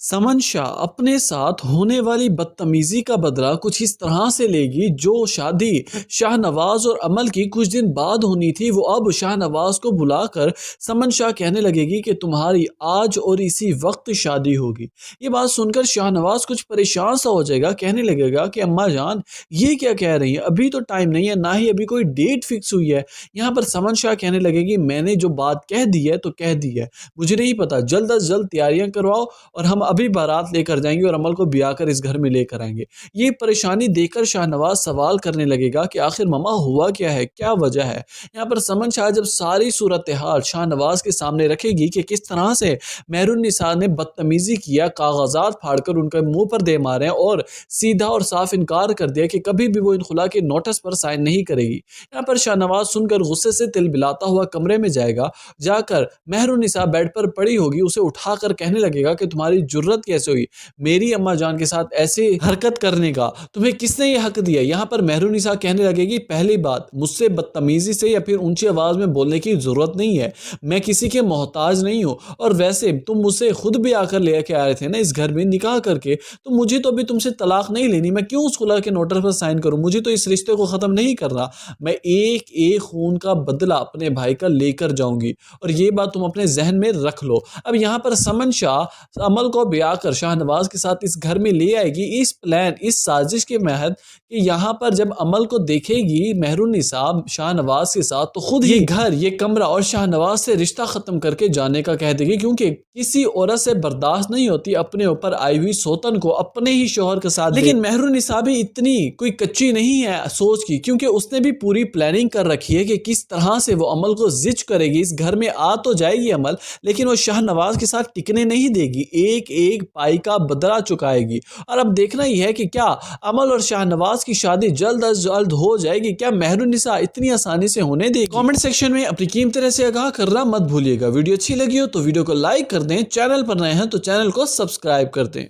समन शाह अपने साथ होने वाली बदतमीजी का बदला कुछ इस तरह से लेगी। जो शादी शाहनवाज और अमल की कुछ दिन बाद होनी थी, वो अब शाहनवाज को बुलाकर समन शाह कहने लगेगी कि तुम्हारी आज और इसी वक्त शादी होगी। ये बात सुनकर शाहनवाज कुछ परेशान सा हो जाएगा, कहने लगेगा कि अम्मा जान ये क्या कह रही है, अभी तो टाइम नहीं है, ना ही अभी कोई डेट फिक्स हुई है। यहाँ पर समन शाह कहने लगेगी मैंने जो बात कह दी है तो कह दी है, मुझे नहीं पता, जल्द अज जल्द तैयारियां करवाओ और हम अभी बारात लेकर जाएंगे और अमल को ब्याह कर इस घर में लेकर आएंगे। ये परेशानी देखकर शाहनवाज सवाल करने लगेगा कि आखिर मामा हुआ क्या है, क्या वजह है। यहाँ पर समन शाह जब सारी सूरत हाल शाहनवाज के सामने रखेगी कि किस तरह से मेहरुन्निसा ने बदतमीजी किया, कागजात फाड़कर उनके मुंह पर दे मारे और सीधा और साफ इनकार कर दिया कि कभी भी वो इन खुला के नोटिस पर साइन नहीं करेगी। यहाँ पर शाहनवाज सुनकर गुस्से से तिलबिलाता हुआ कमरे में जाएगा। जाकर मेहरुन्निसा बेड पर पड़ी होगी, उसे उठाकर कहने लगेगा कि तुम्हारी जुर्रत कैसे हुई मेरी अम्मा जान के साथ ऐसी हरकत करने का, तुम्हें किसने ये हक दिया। यहाँ पर मेहरुन्निसा कहने लगेगी पहली बात, मुझसे बदतमीजी से या फिर ऊंची आवाज में बोलने की जरूरत नहीं है, मैं किसी के मोहताज नहीं हूँ। और वैसे तुम मुझसे खुद भी आकर लेके आ रहे थे ना इस घर में निकाह करके, तो मुझे तो अभी तुमसे तलाक नहीं लेनी, मैं क्यों उस खुला के नोटिस पर साइन करूं, मुझे तो इस रिश्ते को खत्म नहीं करना, मैं एक एक खून का बदला अपने भाई का लेकर जाऊंगी और ये बात तुम अपने जहन में रख लो। अब यहाँ पर समन शाह अमल को ब्याह कर शाहनवाज के साथ इस घर में ले आएगी, इस प्लान इस साजिश के महद कि यहाँ पर जब अमल को देखेगी मेहरुन्निसा शाहनवाज के साथ, तो खुद ये घर ये कमरा और शाहनवाज से रिश्ता खत्म करके जाने का कह देगी, क्योंकि किसी औरत से बर्दाश्त नहीं होती अपने ऊपर आई हुई सौतन को अपने ही शोहर के साथ। लेकिन मेहरुन्निसा भी इतनी कोई कच्ची नहीं है सोच की, क्योंकि उसने भी पूरी प्लानिंग कर रखी है कि किस तरह से वो अमल को जिच करेगी। इस घर में आ तो जाएगी अमल, लेकिन वो शाहनवाज के साथ टिकने नहीं देगी, एक एक पाई का बदला चुकाएगी। और अब देखना ही है कि क्या अमल और शाहनवाज की शादी जल्द अज जल्द हो जाएगी, क्या मेहरुन्निसा इतनी आसानी से होने देगी। कमेंट सेक्शन में अपनी कीमती राय से आगाह करना मत भूलिएगा। वीडियो अच्छी लगी हो तो वीडियो को लाइक कर दें, चैनल पर नए हैं तो चैनल को सब्सक्राइब कर दें।